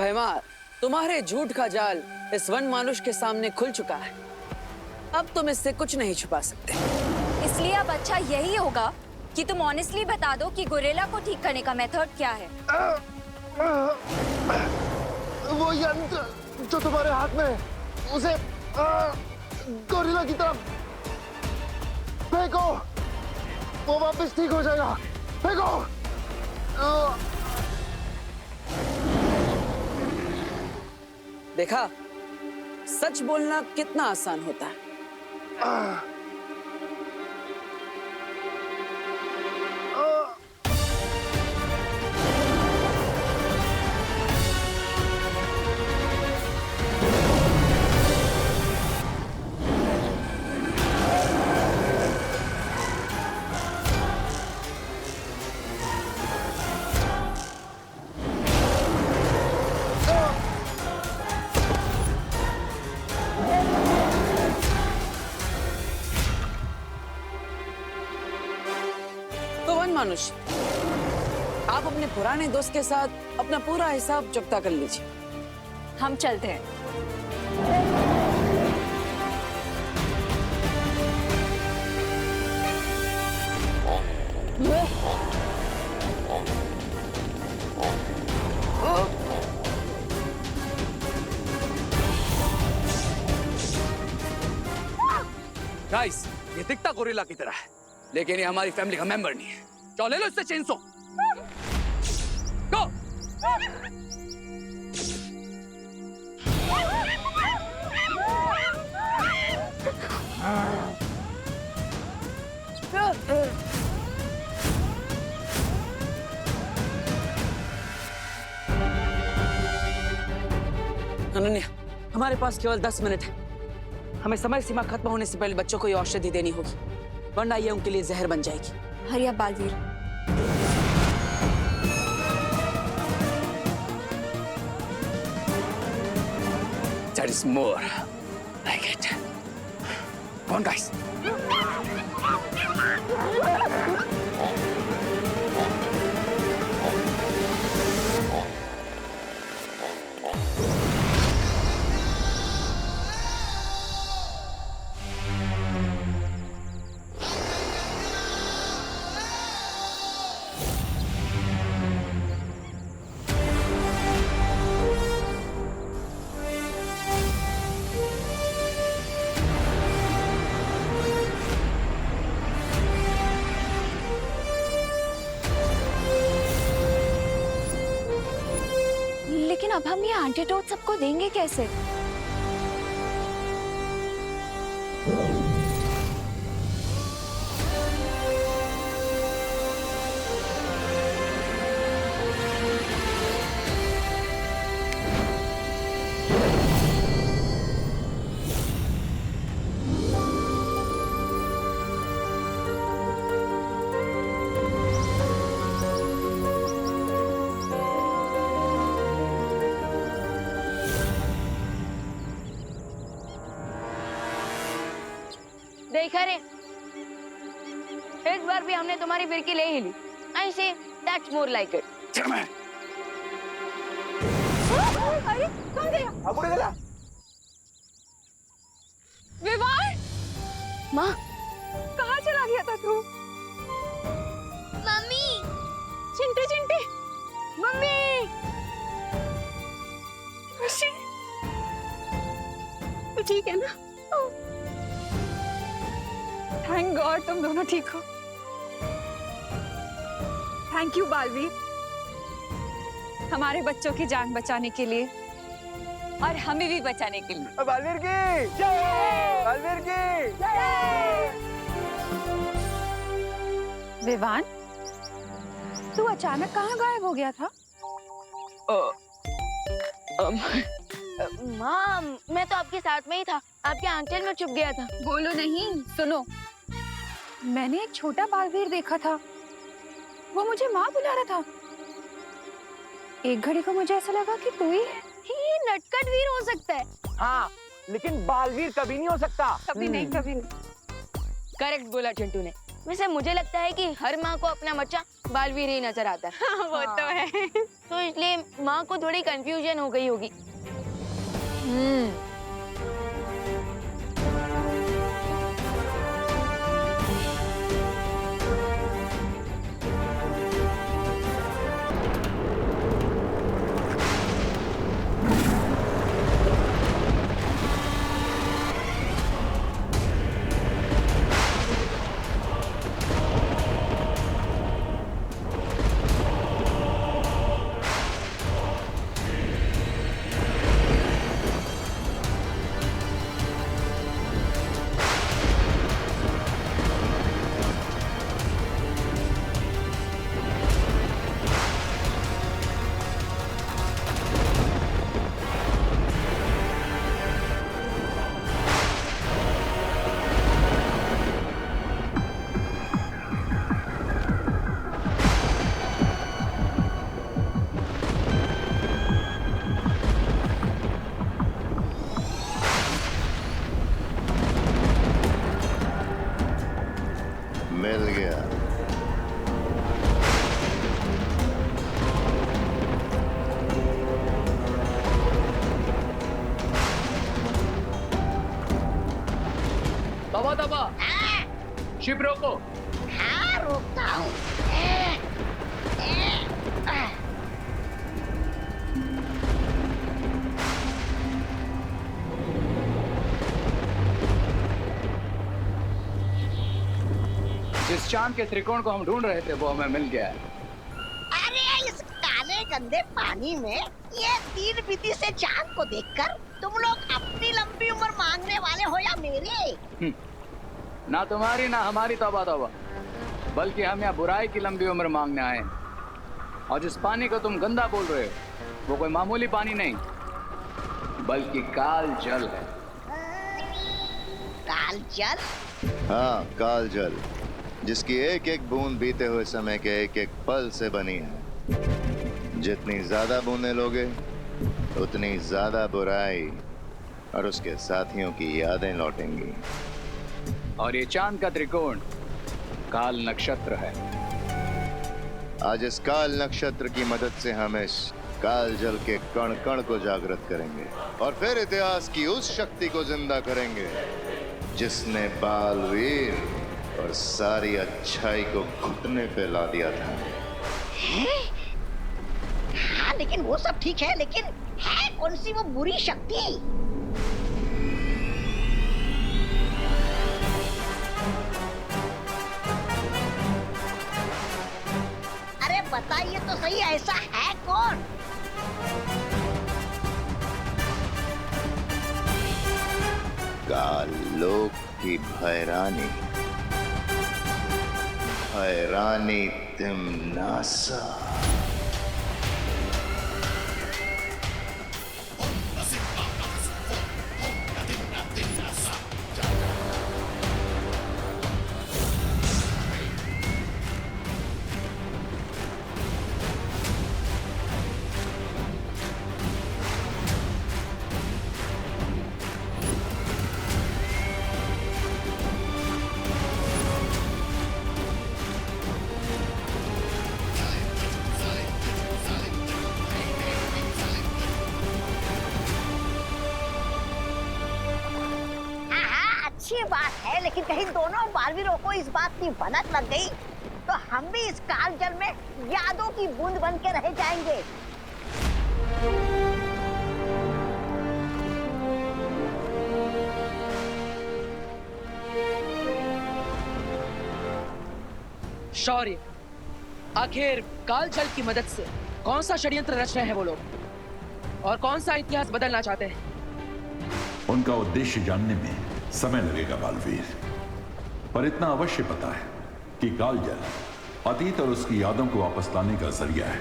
भयमार, तुम्हारे झूठ का जाल इस वन मानुष के सामने खुल चुका है। अब तुम इससे कुछ नहीं छुपा सकते। इसलिए अब अच्छा यही होगा कि तुम ऑनेस्टली बता दो कि गोरिल्ला को ठीक करने का मेथड क्या है। वो यंत्र जो तुम्हारे हाथ में है, उसे गोरिल्ला की तरफ फेंको, वो वापस ठीक हो जाएगा। फेंको। देखा, सच बोलना कितना आसान होता है। मनुष्य, आप अपने पुराने दोस्त के साथ अपना पूरा हिसाब चुकता कर लीजिए। हम चलते हैं। गाइस, ये दिखता गोरिल्ला की तरह है, लेकिन ये हमारी फैमिली का मेंबर नहीं है। चलो ले लो इससे चेनसो। गो। अनन्या, हमारे पास केवल 10 मिनट है। हमें समय सीमा खत्म होने से पहले बच्चों को ये औषधि देनी होगी, वरना ये उनके लिए जहर बन जाएगी। हरी अब Baalveer. That is more like it. Come on, guys. लेकिन अब हम ये एंटीडोट सबको देंगे कैसे? देखा रे, इस बार भी हमने तुम्हारी फिरकी ले ही ली। I say that's more like it. अरे कौन गया? अब उड़ गया। विवान, माँ, कहाँ चला गया था तू? मम्मी, चिंटे चिंटे, मम्मी, खुशी, तू ठीक है ना? थैंक गॉड तुम दोनों ठीक हो। थैंक यू बालवीर, हमारे बच्चों की जान बचाने के लिए और हमें भी बचाने के लिए। बालवीर की जय! बालवीर की जय! विवान, तू अचानक कहाँ गायब हो गया था? माँ, मैं तो आपके साथ में ही था, आपके आंचल में छुप गया था। बोलो नहीं, सुनो। मैंने एक छोटा बालवीर देखा था, वो मुझे माँ बुला रहा था। एक घड़ी को मुझे ऐसा लगा कि तू ही है। ये नटखट वीर हो सकता है। हाँ, लेकिन बालवीर कभी नहीं हो सकता। कभी नहीं, कभी नहीं। करेक्ट बोला चिंटू ने। वैसे मुझे लगता है कि हर माँ को अपना बच्चा बालवीर ही नजर आता है। वो तो है। तो इसलिए माँ को थोड़ी कंफ्यूजन हो गई होगी। मिल गया। दबा दबा, शिप रोको। हाँ रोकता हूँ। जिस चांद के त्रिकोण को हम ढूंढ रहे थे वो हमें मिल गया है। अरे इस काले गंदे पानी में ये तीन बीती से चांद को देखकर तुम लोग अपनी लंबी उम्र मांगने वाले हो या मेरी? ना तुम्हारी ना हमारी तौबा तौबा, बल्कि हम यहाँ बुराई की लंबी उम्र मांगने आए हैं। और जिस पानी को तुम गंदा बोल रहे हो वो कोई मामूली पानी नहीं, बल्कि काल जल है। काल जल? हाँ, काल जल, जिसकी एक एक बूंद बीते हुए समय के एक एक पल से बनी है। जितनी ज्यादा बूंदें लोगे उतनी ज्यादा बुराई और उसके साथियों की यादें लौटेंगी। और ये चांद का त्रिकोण काल नक्षत्र है। आज इस काल नक्षत्र की मदद से हम इस काल जल के कण कण को जागृत करेंगे और फिर इतिहास की उस शक्ति को जिंदा करेंगे जिसने बालवीर और सारी अच्छाई को घुटने पे ला दिया था। हाँ लेकिन वो सब ठीक है, लेकिन है कौन सी वो बुरी शक्ति? अरे बताइए तो सही, ऐसा है कौन? काल लोक की भैरानी, भैरानी तिम्नासा। अच्छी बात है, लेकिन कहीं दोनों बालवीरों को इस बात की भनक लग गई तो हम भी इस काल जल में यादों की बूंद बन के रह जाएंगे। शौर्य, आखिर काल जल की मदद से कौन सा षड्यंत्र रच रहे हैं वो लोग और कौन सा इतिहास बदलना चाहते हैं? उनका उद्देश्य जानने में समय लगेगा बालवीर, पर इतना अवश्य पता है कि काल जल अतीत और उसकी यादों को वापस लाने का जरिया है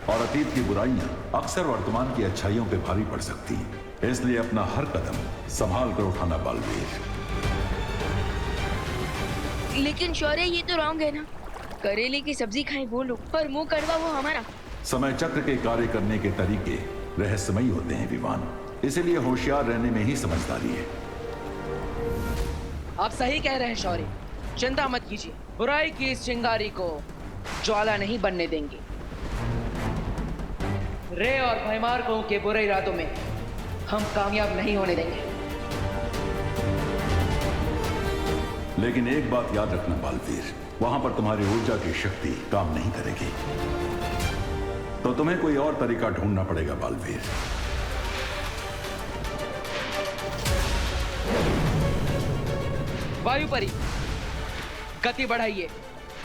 और अतीत की बुराइयां अक्सर वर्तमान की अच्छाइयों पे भारी पड़ सकती हैं। इसलिए अपना हर कदम संभाल कर उठाना बालवीर। लेकिन शौर्य ये तो रॉन्ग है ना, करेले की सब्जी खाएं वो लोग पर मुंह कड़वा वो हमारा। समय चक्र के कार्य करने के तरीके रहस्यमयी होते हैं विवान, इसीलिए होशियार रहने में ही समझदारी है। आप सही कह रहे हैं शौर्य, चिंता मत कीजिए, बुराई की इस चिंगारी को ज्वाला नहीं बनने देंगे। रे और भयमार्कों के बुरे इरादों में हम कामयाब नहीं होने देंगे। लेकिन एक बात याद रखना बालवीर, वहां पर तुम्हारी ऊर्जा की शक्ति काम नहीं करेगी, तो तुम्हें कोई और तरीका ढूंढना पड़ेगा बालवीर। वायुपरी, गति बढ़ाइए।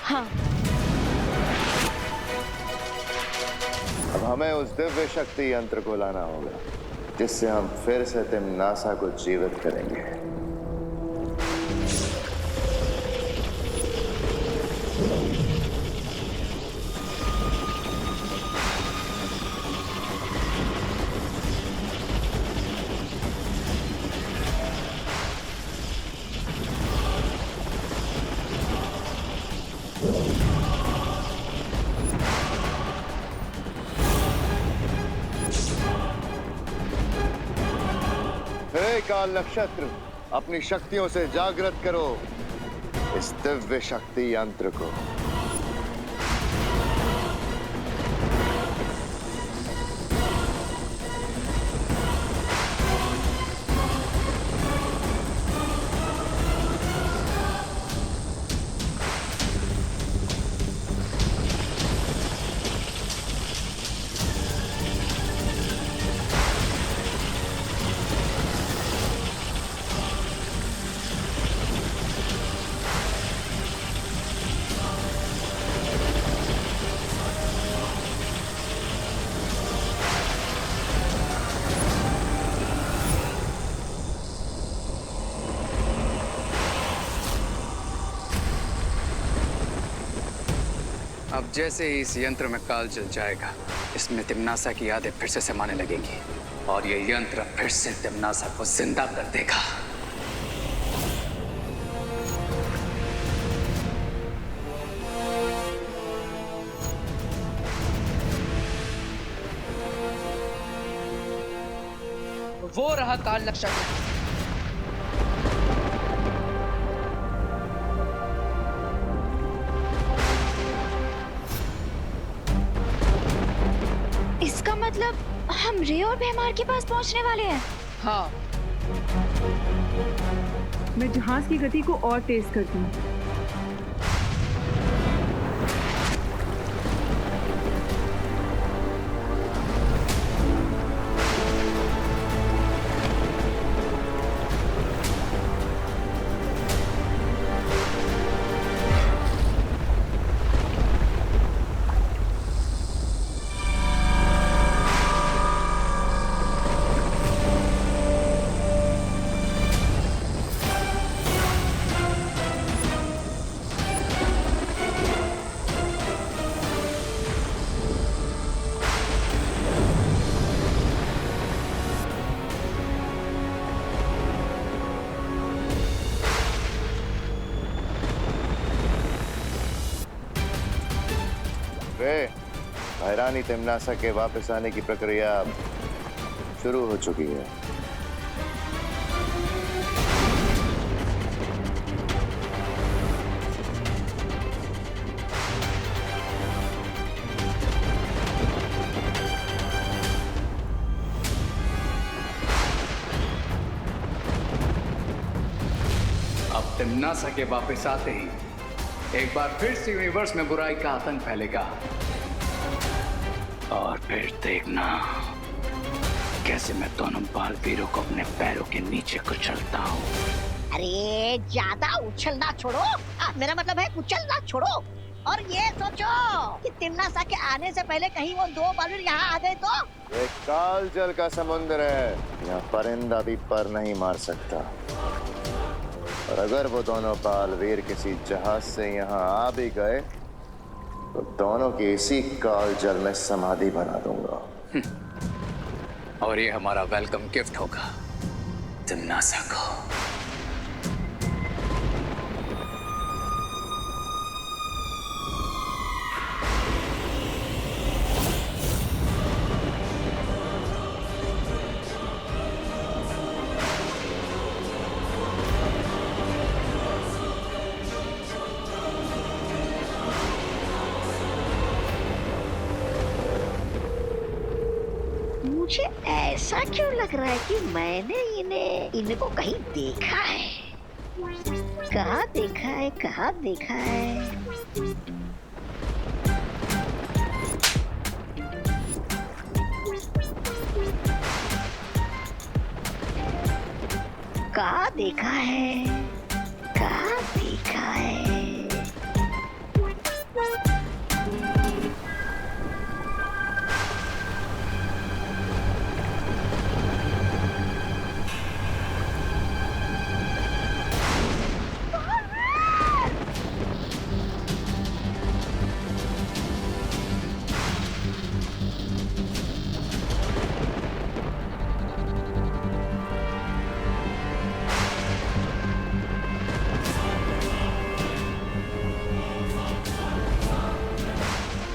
हाँ। अब हमें उस दिव्य शक्ति यंत्र को लाना होगा जिससे हम फिर से तिम्नासा को जीवित करेंगे। हे काल नक्षत्र, अपनी शक्तियों से जागृत करो इस दिव्य शक्ति यंत्र को। अब जैसे ही इस यंत्र में काल जल जाएगा, इसमें तिम्नासा की यादें फिर से समाने लगेंगी और ये यंत्र फिर से तिम्नासा को जिंदा कर देगा। वो रहा काल नक्षत्र। इसका मतलब हम रे और भैमार के पास पहुंचने वाले हैं। हाँ, मैं जहाज की गति को और तेज करती हूँ। रे, भैरानी तिम्नासा के वापस आने की प्रक्रिया शुरू हो चुकी है। अब तिम्नासा के वापस आते ही एक बार फिर से यूनिवर्स में बुराई का आतंक फैलेगा और फिर देखना कैसे मैं दोनों बालवीरों को अपने पैरों के नीचे कुचलता हूँ। अरे ज्यादा उछलना छोड़ो, मेरा मतलब है कुचलना छोड़ो। और ये सोचो कि तिम्नासा के आने से पहले कहीं वो दो बालवीर यहाँ आ गए तो। ये काल जल का समुद्र है, यहाँ परिंदा भी पर नहीं मार सकता। और अगर वो दोनों बालवीर किसी जहाज से यहाँ आ भी गए तो दोनों की इसी काल जल में समाधि बना दूंगा। और ये हमारा वेलकम गिफ्ट होगा तिम्नासा को। ऐसा क्यों लग रहा है कि मैंने इनको कहीं देखा है? कहाँ देखा है, कहाँ देखा है? कहाँ देखा है, कहाँ देखा है?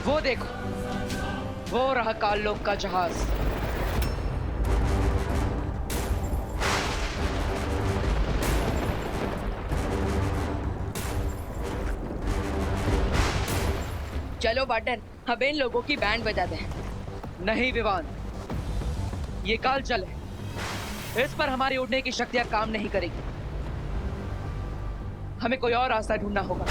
वो देखो, वो रहा काललोक का जहाज। चलो बाटन, अब इन लोगों की बैंड बजा दें। नहीं विवान, ये काल जल है, इस पर हमारी उड़ने की शक्तियां काम नहीं करेगी। हमें कोई और रास्ता ढूंढना होगा।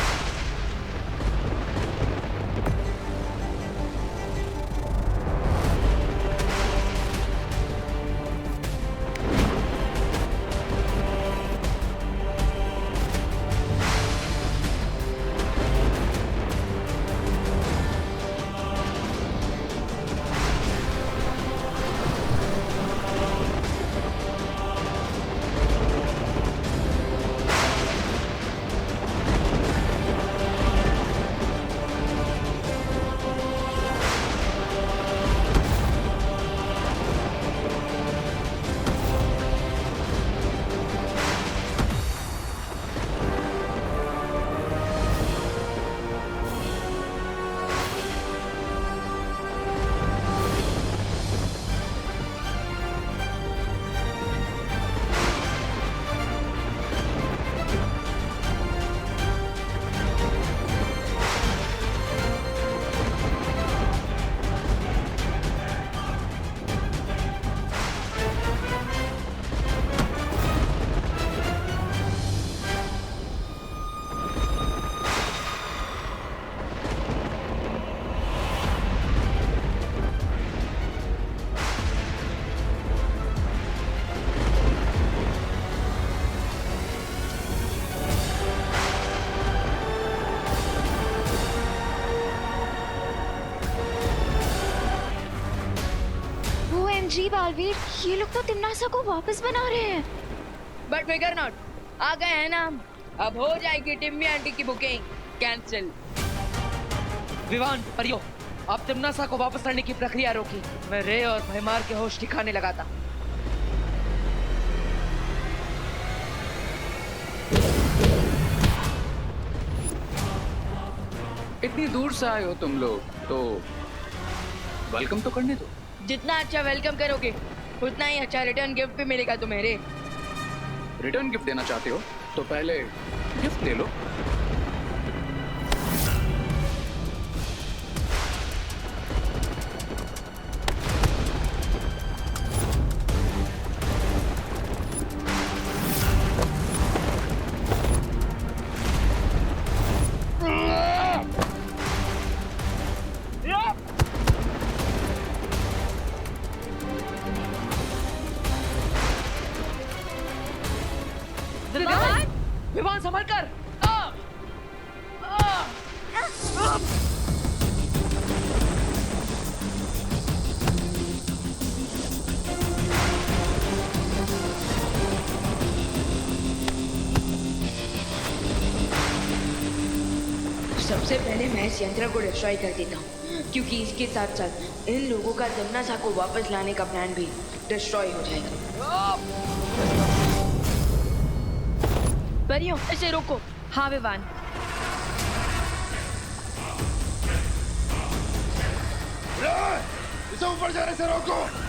जी बालवीर, ये लोग तो तिम्नासा को वापस बना रहे हैं। बट फिकर नॉट, आ गए हैं ना हम। अब हो जाएगी टिम्मी आंटी की बुकिंग कैंसिल। विवान, परियो, आप तिम्नासा को वापस करने की प्रक्रिया रोकी। मैं रे और भयमार के होश ठिकाने लगा था। इतनी दूर से आए हो तुम लोग, तो वेलकम तो करने दो। जितना अच्छा वेलकम करोगे उतना ही अच्छा रिटर्न गिफ्ट भी मिलेगा तुम्हें रे। रिटर्न गिफ्ट देना चाहते हो तो पहले गिफ्ट ले लो। विवान, संभल कर। सबसे पहले मैं इस यंत्र को डिस्ट्रॉय कर देता हूँ, क्योंकि इसके साथ साथ इन लोगों का तिम्नासा को वापस लाने का प्लान भी डिस्ट्रॉय हो जाएगा। परियों, इसे रोको। हाँ विवान। इसे ऊपर जाने से रोको।